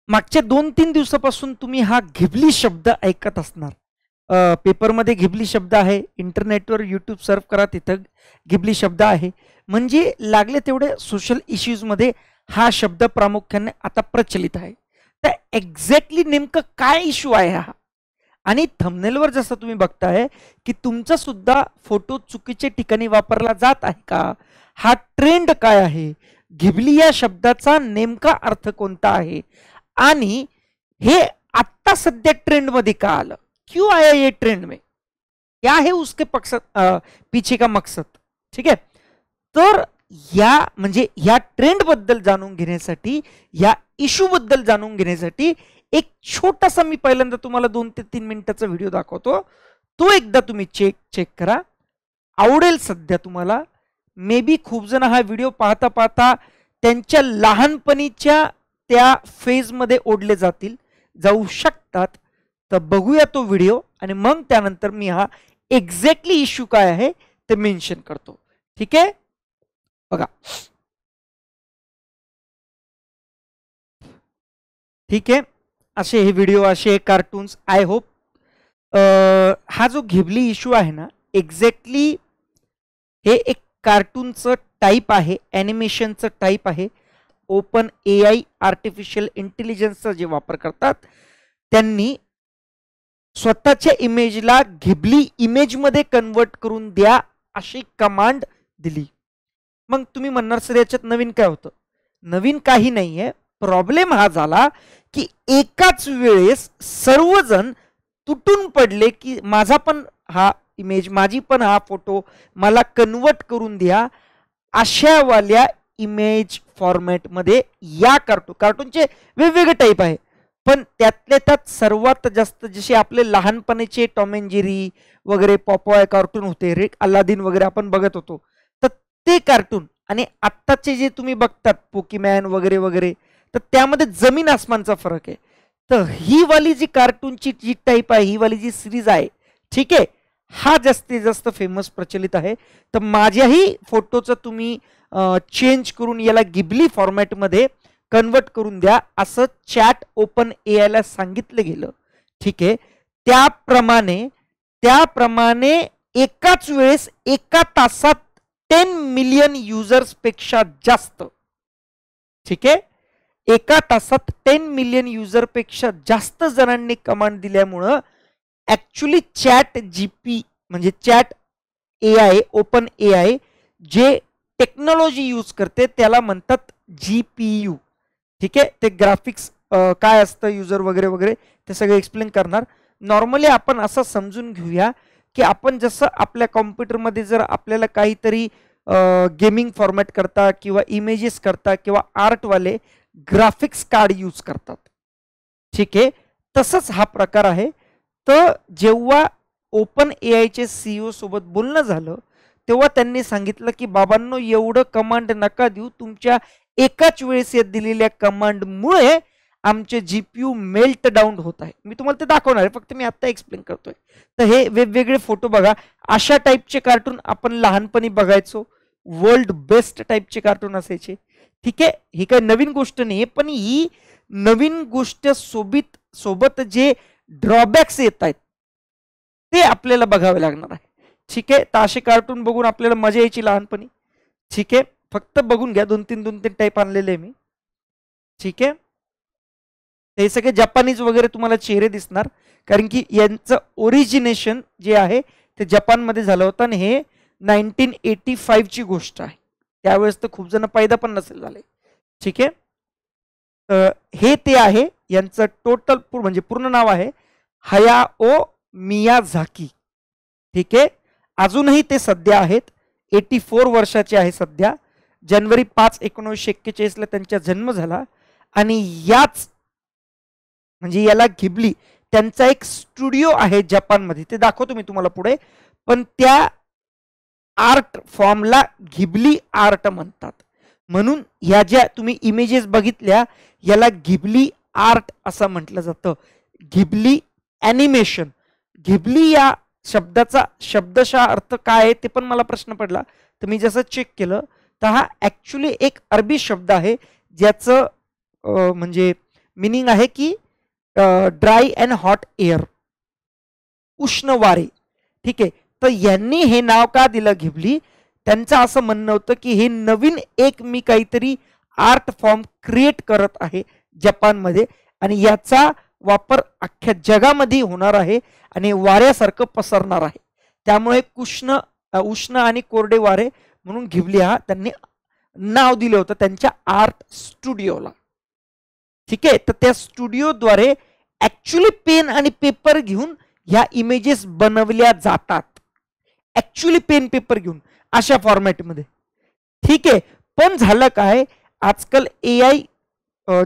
मागच्या 2-3 दिवसापासून तुम्ही हा घिबली शब्द ऐकत असणार. पेपरमध्ये घिबली शब्द आहे, इंटरनेटवर यूट्यूब सर्फ करा, तिथं घिबली शब्द आहे. म्हणजे लागले तेवढे सोशल इश्यूजमध्ये हा शब्द प्रामुख्याने आता प्रचलित आहे. तर एक्झॅक्टली नेमकं काय इश्यू आहे हा? आणि थंबनेलवर जसं तुम्ही बघताय की तुमचा सुद्धा फोटो चुकीच्या ठिकाणी वापरला जात आहे का? हा ट्रेंड काय आहे? घिबली या शब्दाचा नेमका अर्थ कोणता आहे? आणि हे आत्ता सध्या ट्रेंड मध्ये का आलं? क्यों आया ये ट्रेंड में? क्या है उसके पीछे का मकसद? ठीक आहे. तर या म्हणजे या ट्रेंड बद्दल जाणून घेण्यासाठी, या इश्यू बद्दल जाणून घेण्यासाठी एक छोटासा मी पहिल्यांदा तुम्हाला 2 ते 3 मिनिटाचा व्हिडिओ दाखवतो. तो एकदा तुम्ही चेक करा. आवडेल सध्या तुम्हाला. मे बी खूप जण हा व्हिडिओ पाहता पाहता त्यांच्या लहानपणीच्या त्या फेजमध्ये ओढले जाऊ शकतात. तर बघूया तो व्हिडिओ आणि मग त्यानंतर मी हा एक्झॅक्टली इश्यू काय आहे ते मेन्शन करतो. ठीक आहे, बघा. ठीक आहे, असे हे व्हिडिओ, असे हे कार्टून्स, आय होप हा जो घिबली इश्यू आहे ना, एक्झॅक्टली हे एक कार्टूनचं टाईप आहे, ॲनिमेशनचं टाईप आहे. ओपन AI आर्टिफिशियल इंटेलिजन्सचा जे वापर करतात त्यांनी स्वतःच्या इमेजला घिबली इमेजमध्ये कन्वर्ट करून द्या अशी कमांड दिली. मग तुम्ही म्हणणार सर याच्यात नवीन काय होतं? नवीन काही नाहीये. प्रॉब्लेम हा झाला की एकाच वेळेस सर्वजण तुटून पडले की माझा पण हा इमेज, माझी पण हा फोटो मला कन्वर्ट करून द्या अशावाल्या इमेज फॉर्मॅटमध्ये. या कार्टूनचे वेगवेगळे टाईप आहे, पण त्यातल्या त्यात सर्वात जास्त जसे आपले लहानपणीचे टॉम अँड जेरी वगैरे पॉपॉय कार्टून होते, रे अलादीन वगैरे आपण बघत होतो, तर ते कार्टून आणि आत्ताचे जे तुम्ही बघतात पोकीमॅन वगैरे वगैरे, तर त्यामध्ये जमीन आसमानचा फरक आहे. तर ही वाली जी कार्टूनची जी टाईप आहे, ही वाली जी सिरीज आहे, ठीक आहे, हा जास्तीत जास्त फेमस प्रचलित आहे. तर माझ्याही फोटोचं तुम्ही चेंज करून याला घिबली फॉर्मॅटमध्ये कन्वर्ट करून द्या असं चॅट ओपन AI ला सांगितलं गेलं. ठीक आहे, त्याप्रमाणे एकाच वेळेस एका तासात 10 मिलियन युजर्स पेक्षा जास्त, ठीक आहे, एका तासात 10 मिलियन युजर पेक्षा जास्त जणांनी कमांड दिल्यामुळं ऍक्च्युली चॅट जीपी म्हणजे चॅट AI ओपन AI जे टेक्नॉलॉजी यूज करते त्याला म्हणतात GPU. ठीक आहे, ते ग्राफिक्स काय असतं, युजर वगैरे वगैरे ते सगळे एक्सप्लेन करणार. नॉर्मली आपण असं समजून घेऊया की आपण जसं आपल्या कॉम्प्युटरमध्ये जर आपल्याला काहीतरी गेमिंग फॉर्मॅट करता किंवा इमेजेस करता किंवा आर्टवाले ग्राफिक्स कार्ड यूज करतात, ठीक आहे, तसंच हा प्रकार आहे. तर जेव्हा ओपन AIचे CEO सोबत बोलणं झालं तेव्हा त्यांनी सांगितलं की बाबांनो एवढं कमांड नका देऊ, तुमच्या एकाच वेळेस दिलेल्या कमांडमुळे आमचे GPU मेल्ट डाऊन होत आहे. मी तुम्हाला ते दाखवणार आहे, फक्त मी आता एक्सप्लेन करतोय. तर हे वेगवेगळे फोटो बघा, अशा टाईपचे कार्टून आपण लहानपणी बघायचो, वर्ल्ड बेस्ट टाईपचे कार्टून असायचे. ठीक आहे, ही काही नवीन गोष्ट नाही, पण ही नवीन गोष्ट सोबत जे ड्रॉबॅक्स येत आहेत ते आपल्याला बघावे लागणार आहे. ठीक आहे, तर असे कार्टून बघून आपल्याला मजा यायची लहानपणी. ठीक आहे, फक्त बघून घ्या, 2-3 टाईप आणलेले मी. ठीक आहे, हे सगळे जपानीज वगैरे तुम्हाला चेहरे दिसणार, कारण की यांचं ओरिजिनेशन जे आहे ते जपानमध्ये झालं होतं आणि हे 1985 ची गोष्ट आहे. त्यावेळेस तर खूप जण पैदा पण नसेल झाले. ठीक आहे, हे ते आहे. यांचं टोटल म्हणजे पूर्ण नाव आहे हयाओ मियाझाकी. ठीक आहे, अजूनही ते सध्या आहेत, 84 वर्षाचे आहे सध्या. जानेवारी 5, 1941 ला त्यांचा जन्म झाला. आणि याच म्हणजे याला घिबली, त्यांचा एक स्टुडिओ आहे जपानमध्ये, ते दाखवतो मी तुम्हाला पुढे. पण त्या आर्ट फॉर्मला घिबली आर्ट म्हणतात. म्हणून ह्या ज्या तुम्ही इमेजेस बघितल्या याला घिबली आर्ट असं म्हटलं जातं, घिबली ॲनिमेशन. घिबली या शब्दाचा शब्दशः अर्थ काय आहे ते पण मला प्रश्न पडला, तर मी जसं चेक केलं तर हा ॲक्च्युली एक अरबी शब्द आहे ज्याचं म्हणजे मिनिंग आहे की ड्राय अँड हॉट एअर, उष्ण वारे. ठीक आहे, तर यांनी हे नाव का दिलं घिबली? त्यांचं असं म्हणणं होतं की हे नवीन एक मी काहीतरी आर्ट फॉर्म क्रिएट करत आहे जपानमध्ये, आणि याचा वापर अख्ख्या जगामध्ये होणार आहे आणि वाऱ्यासारखं पसरणार आहे. त्यामुळे उष्ण आणि कोरडे वारे म्हणून घिबली हा त्यांनी नाव दिलं होतं त्यांच्या आर्ट स्टुडिओला. ठीक आहे, तर त्या स्टुडिओद्वारे ऍक्च्युली पेन आणि पेपर घेऊन ह्या इमेजेस बनवल्या जातात. ऍक्च्युली पेन पेपर घेऊन अशा फॉर्मॅटमध्ये. ठीक आहे, पण झालं काय, आजकाल AI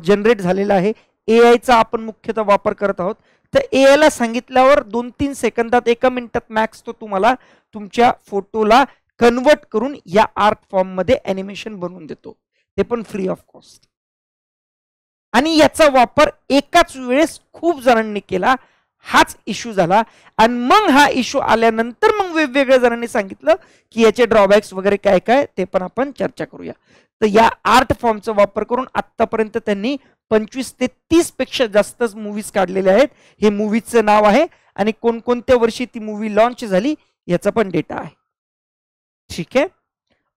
जनरेट झालेला आहे. AIचा आपण मुख्यतः वापर करत आहोत. तर AIला सांगितल्यावर 2-3 सेकंदात, 1 मिनिटात मॅक्स तो तुम्हाला तुमच्या फोटोला कन्वर्ट करून या आर्ट फॉर्म मध्ये ॲनिमेशन बनवून देतो, ते पण फ्री ऑफ कॉस्ट. आणि याचा वापर एकाच वेळेस खूप जणांनी केला, हाच इश्यू झाला. आणि मग हा इश्यू आल्यानंतर मग वेगवेगळ्या जणांनी सांगितलं की याचे ड्रॉबॅक्स वगैरे काय काय ते पण आपण चर्चा करूया. तर या आर्ट फॉर्मचा वापर करून आतापर्यंत त्यांनी 25 ते 30 पेक्षा जास्त मूवीज काढलेले आहेत. हे मूवीजचं नाव आहे आणि कोणकोणत्या वर्षी ती मूवी लॉन्च झाली याचा पण डेटा आहे. ठीक आहे,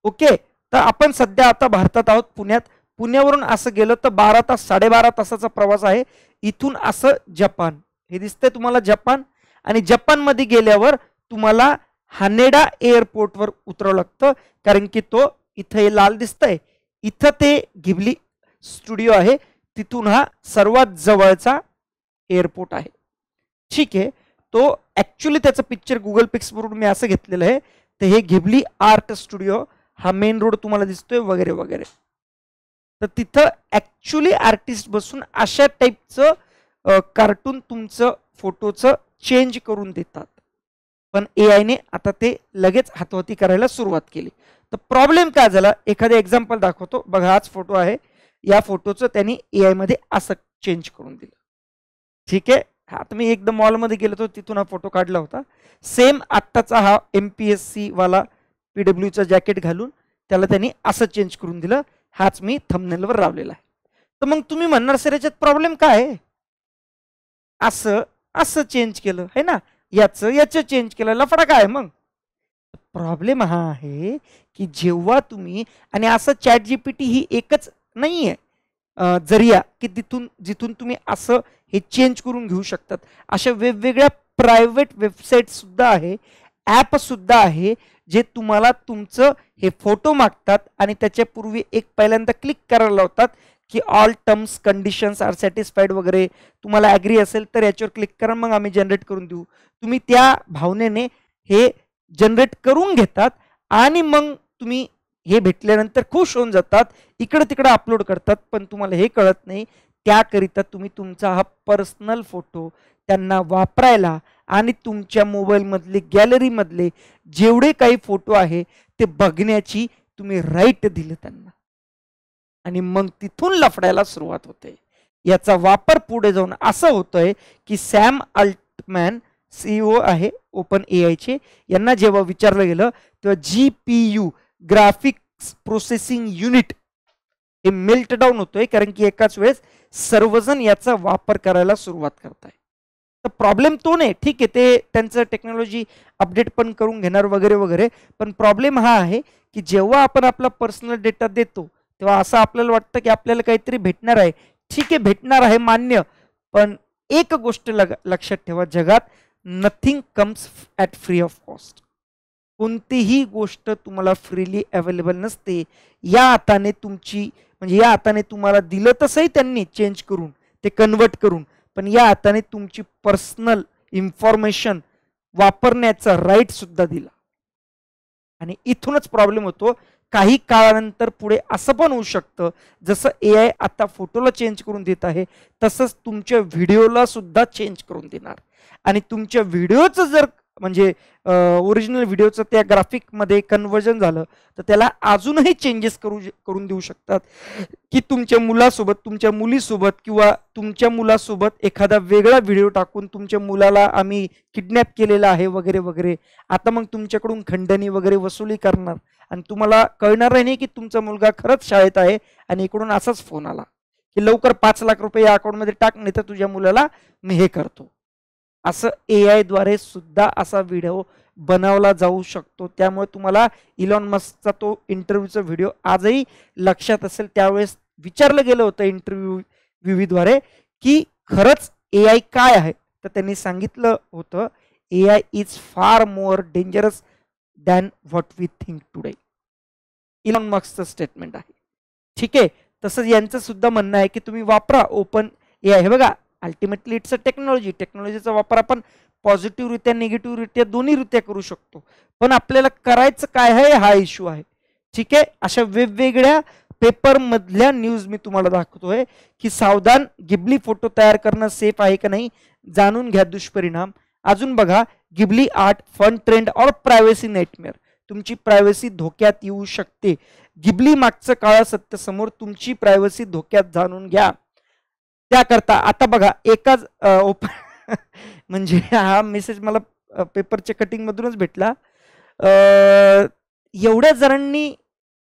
ओके. तर आपण सध्या आता भारतात आहोत, पुण्यात. पुण्यावरून असं गेलं तर 12 तास 12.5 तासाचा प्रवास आहे. इथून असं जपान, हे दिसतंय तुम्हाला जपान. आणि जपानमध्ये गेल्यावर तुम्हाला हानेडा एअरपोर्टवर उतरावं लागतं, कारण की तो इथं हे लाल दिसतंय, इथं ते घिबली स्टुडिओ आहे. तिथून हा सर्वात जवळचा एअरपोर्ट आहे. ठीक आहे, तो ऍक्च्युली त्याचं पिक्चर गुगल पिक्सवरून मी असं घेतलेलं आहे. तर हे घिबली आर्ट स्टुडिओ, हा मेन रोड तुम्हाला दिसतोय वगैरे वगैरे. तर तिथं ऍक्च्युली आर्टिस्ट बसून अशा टाईपचं कार्टून तुमचं फोटोचं चेंज करून देतात. पण AIने आता ते लगेच हातोहाती करायला सुरुवात केली. तर प्रॉब्लेम काय झाला, एखादं एक्झाम्पल दाखवतो बघा. हाच फोटो आहे, या फोटोचं त्यांनी AI मध्ये असं चेंज करून दिलं. ठीक आहे, आता मी एकदम मॉलमध्ये गेलो होतो, तिथून हा फोटो काढला होता. सेम आत्ताचा हा MPSC वाला PWचा जॅकेट घालून त्याला त्यांनी असं चेंज करून दिलं. हाच मी थंबनेलवर लावलेला आहे. तर मग तुम्ही म्हणणार सर याच्यात प्रॉब्लेम काय आहे, असं असं चेंज केलं आहे ना, याचं चेंज केलं, लफडा काय मग? प्रॉब्लेम हा आहे की जेव्हा तुम्ही, आणि असं ChatGPT ही एकच नाहीये जरिया की जिथून तुम्ही असं हे चेंज करून घेऊ शकतात. अशा वेगवेगळ्या प्रायव्हेट वेबसाईट सुद्धा आहे, ॲप सुद्धा आहे, जे तुम्हाला तुमचं हे फोटो मागतात आणि त्याच्यापूर्वी एक पहिल्यांदा क्लिक करायला लावतात की all terms conditions are satisfied वगैरे. तुम्हाला ॲग्री असेल तर याच्यावर क्लिक करा, मग आम्ही जनरेट करून देऊ. तुम्ही त्या भावनेने हे जनरेट करून घेतात आणि मग तुम्ही हे भेटल्यानंतर खुश होऊन जातात, इकडे तिकडे अपलोड करतात. पण तुम्हाला हे कळत नाही, त्याकरिता तुम्ही तुमचा हा पर्सनल फोटो त्यांना वापरायला आणि तुमच्या मोबाईलमधले गॅलरीमधले जेवढे काही फोटो आहे ते बघण्याची तुम्ही राईट दिलं त्यांना, आणि मग तिथून लफडायला सुरुवात होते. याचा वापर पुढे जाऊन असं होतंय की सॅम अल्टमॅन, CEO आहे ओपन AIचे, यांना जेव्हा विचारलं गेलं तेव्हा GPU ग्राफिक्स प्रोसेसिंग युनिट हे मेल्ट डाऊन होतोय, कारण की एकाच वेळेस सर्वजण याचा वापर करायला सुरुवात करताय. तर प्रॉब्लेम तो नाही, ठीक आहे, ते त्यांचं टेक्नॉलॉजी अपडेट पण करून घेणार वगैरे वगैरे. पण प्रॉब्लेम हा आहे की जेव्हा आपण आपला पर्सनल डेटा देतो तेव्हा असं आपल्याला वाटतं की आपल्याला काहीतरी भेटणार आहे. ठीक आहे, भेटणार आहे मान्य, पण एक गोष्ट लक्षात ठेवा, जगात nothing comes at free of cost. कोणतीही गोष्ट तुम्हाला फ्रीली अवेलेबल नसते. या हाताने तुमची, म्हणजे या हाताने तुम्हाला दिलं तसंही त्यांनी चेंज करून ते कन्वर्ट करून, पण या हाताने तुमची पर्सनल इन्फॉर्मेशन वापरण्याचा राईट सुद्धा दिला. आणि इथूनच प्रॉब्लेम होतो. काही काळानंतर पुढे असं पण होऊ शकतं, जसं AI आता फोटोला चेंज करून देत आहे तसंच तुमच्या व्हिडिओला सुद्धा चेंज करून देणार. आणि तुमच्या व्हिडिओचं जर म्हणजे ओरिजिनल व्हिडिओचं त्या ग्राफिकमध्ये कन्वर्जन झालं तर त्याला अजूनही चेंजेस करून देऊ शकतात, की तुमच्या मुलासोबत, तुमच्या मुलीसोबत किंवा तुमच्या मुलासोबत एखादा वेगळा व्हिडिओ टाकून तुमच्या मुलाला आम्ही किडनॅप केलेला आहे वगैरे वगैरे. आता मग तुमच्याकडून खंडणी वगैरे वसुली करणार आणि तुम्हाला कळणार नाही की तुमचा मुलगा खरंच शाळेत आहे आणि इकडून असाच फोन आला की लवकर 5 लाख रुपये या अकाउंटमध्ये टाक, नाही तर तुझ्या मुलाला मी हे करतो. असं AI द्वारे सुद्धा असा व्हिडिओ बनवला जाऊ शकतो. त्यामुळे तुम्हाला इलॉन मस्कचा तो इंटरव्ह्यूचा व्हिडिओ आजही लक्षात असेल. त्यावेळेस विचारलं गेलं होतं इंटरव्ह्यूद्वारे की खरंच AI काय आहे, तर त्यांनी सांगितलं होतं AI is far more dangerous than what we think today. Elon मस्कचं स्टेटमेंट आहे. ठीक आहे. तसंच यांचं सुद्धा म्हणणं आहे की तुम्ही वापरा ओपन AI. हे बघा, अल्टिमेटली इट्स अ टेक्नॉलॉजी. टेक्नॉलॉजीचा वापर आपण पॉझिटिव्हरित्या निगेटिव्हरित्या दोन्हीरित्या करू शकतो. पण आपल्याला करायचं काय आहे हा इश्यू आहे. ठीक आहे. अशा वेगवेगळ्या पेपरमधल्या न्यूज मी तुम्हाला दाखवतोय की सावधान, गिबली फोटो तयार करणं सेफ आहे का नाही, जाणून घ्या दुष्परिणाम. अजून बघा, गिबली आर्ट फन ट्रेंड और प्रायव्हसी नेटमेअर. तुमची प्रायव्हसी धोक्यात येऊ शकते. गिबली मागचं काळं सत्य समोर, तुमची प्रायव्हसी धोक्यात जाणून घ्या. त्याकरता आता बघा, एकाच ओपन म्हणजे हा मेसेज मला पेपरच्या कटिंग मधूनच भेटला. एवढ्या जणांनी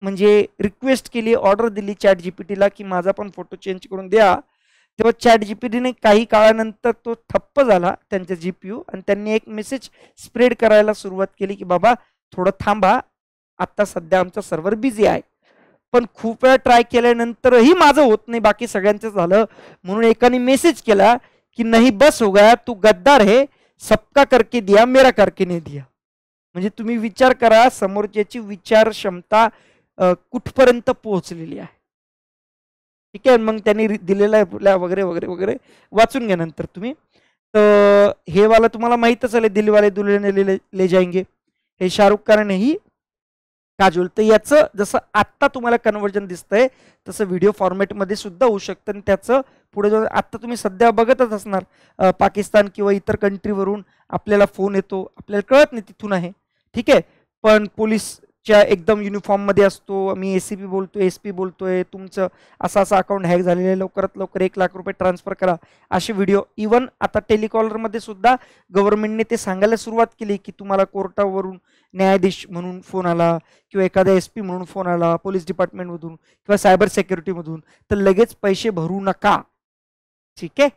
म्हणजे रिक्वेस्ट केली, ऑर्डर दिली चॅट जीपीटीला की माझा पण फोटो चेंज करून द्या. तेव्हा चॅट जीपीटीने काही काळानंतर तो ठप्प झाला त्यांच्या जीपीयू, आणि त्यांनी एक मेसेज स्प्रेड करायला सुरुवात केली की बाबा थोडं थांबा, आता सध्या आमचा सर्व्हर बिझी आहे. पण खूप वेळा ट्राय केल्यानंतरही माझं होत नाही, बाकी सगळ्यांचं झालं. म्हणून एकाने मेसेज केला की नाही बस हो गया, तू गद्दार है, सबका करके दिया, मेरा करके नहीं दिया. म्हणजे तुम्ही विचार करा समोरच्याची विचार क्षमता कुठपर्यंत पोहोचलेली आहे. ठीक आहे. मग त्यांनी दिलेला वगैरे वगैरे वगैरे वाचून घ्या नंतर तुम्ही. तर हे वाला तुम्हाला माहीतच आहे, दिलवाले दुल्हनिया ले जाएंगे, हे शाहरुख खान ही काजोल. तर याचं जसं आत्ता तुम्हाला कन्व्हर्जन दिसतंय तसं व्हिडिओ फॉर्मॅटमध्ये सुद्धा होऊ शकतं. आणि त्याचं पुढे जाऊन आत्ता तुम्ही सध्या बघतच असणार पाकिस्तान किंवा इतर कंट्रीवरून आपल्याला फोन येतो, आपल्याला कळत नाही तिथून आहे. ठीक आहे. पण पोलीसच्या एकदम युनिफॉर्ममध्ये असतो, मी ACP बोलतोय, SP बोलतोय, तुमचं असं असं अकाउंट हॅक झालेलं आहे, लवकरात लवकर 1 लाख रुपये ट्रान्सफर करा, असे व्हिडिओ. इवन आता टेलिकॉलरमध्ये सुद्धा गव्हर्नमेंटने ते सांगायला सुरुवात केली की तुम्हाला कोर्टावरून न्यायाधीश म्हणून फोन आला किंवा एखादा SP म्हणून फोन आला, पोलीस डिपार्टमेंटमधून किंवा सायबर सिक्युरिटीमधून, तर लगेच पैसे भरू नका. ठीक आहे.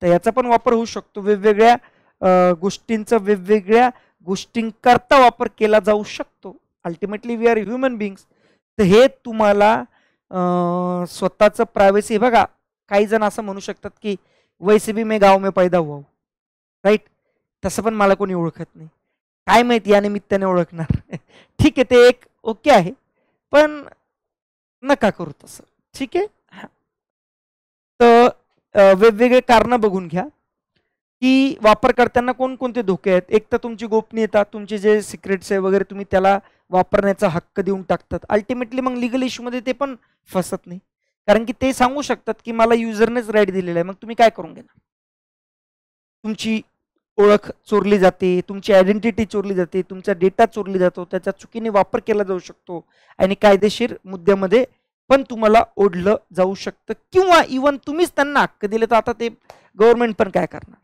तर याचा पण वापर होऊ शकतो. वेगवेगळ्या गोष्टींचा वेगवेगळ्या गोष्टींकरता वापर केला जाऊ शकतो. Ultimately we are human beings. तर हे तुम्हाला स्वतःचं प्रायव्हसी. बघा, काही जण असं म्हणू शकतात की वैसे भी मैं गाव में पैदा हुआ हूं, राईट. तसं पण मला कोणी ओळखत नाही, काय माहिती या निमित्ताने ओळखणार. ठीक आहे, ते एक ओके आहे, पण नका करू तसं. ठीक आहे. तर वेगवेगळे कारण बघून घ्या की वापरकर्त्यांना कोणकोणते धोके आहेत. एक तर तुमची गोपनीयता, तुमचे जे सिक्रेट्स आहे वगैरे तुम्ही त्याला वापरण्याचा हक्क देऊन टाकतात. अल्टिमेटली मग लिगल इश्यूमध्ये ते पण फसत नाही, कारण की ते सांगू शकतात की मला युजरनेच राईट दिलेला आहे, मग तुम्ही काय करून घेणार. तुमची ओळख चोरली जाते, तुमची आयडेंटिटी चोरली जाते, तुमचा डेटा चोरली जातो, त्याचा चुकीने वापर केला जाऊ शकतो आणि कायदेशीर मुद्द्यामध्ये पण तुम्हाला ओढलं जाऊ शकतं. किंवा इवन तुम्हीच त्यांना हक्क दिले तर आता ते गव्हर्नमेंट पण काय करणार.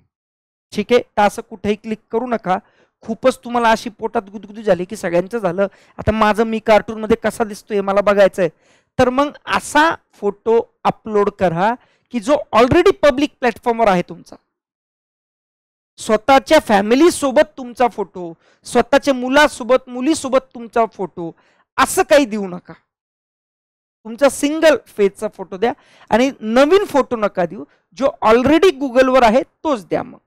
ठीक आहे. तर असं कुठेही क्लिक करू नका. खूपच तुम्हाला अशी पोटात गुदगुदी झाली की सगळ्यांचं झालं, आता माझं मी कार्टूनमध्ये कसा दिसतोय मला बघायचं आहे, तर मग असा फोटो अपलोड करा की जो ऑलरेडी पब्लिक प्लॅटफॉर्मवर आहे तुमचा. स्वतःच्या फॅमिली सोबत तुमचा फोटो, स्वतःच्या मुलासोबत मुलीसोबत तुमचा फोटो, असं काही देऊ नका. तुमचा सिंगल फेसचा फोटो द्या आणि नवीन फोटो नका देऊ, जो ऑलरेडी गुगलवर आहे तोच द्या. मग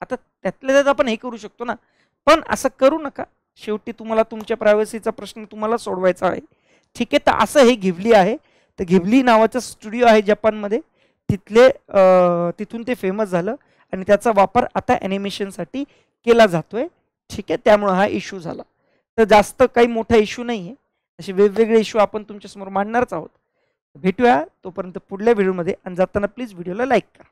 आता त्यातल्या त्यात आपण हे करू शकतो ना, पण असं करू नका. शेवटी तुम्हाला तुमच्या प्रायव्हसीचा प्रश्न तुम्हाला सोडवायचा आहे. ठीक आहे. तर असं हे घिबली आहे. तर घिबली नावाचा स्टुडिओ आहे जपानमध्ये, तिथून ते फेमस झालं आणि त्याचा वापर आता ॲनिमेशनसाठी केला जातोय. ठीक आहे. त्यामुळे हा इश्यू झाला. तर जास्त काही मोठा इश्यू नाही आहे. असे वेगवेगळे इश्यू आपण तुमच्यासमोर मांडणारच आहोत. भेटूया तोपर्यंत पुढल्या व्हिडिओमध्ये, आणि जाताना प्लीज व्हिडिओला लाईक करा.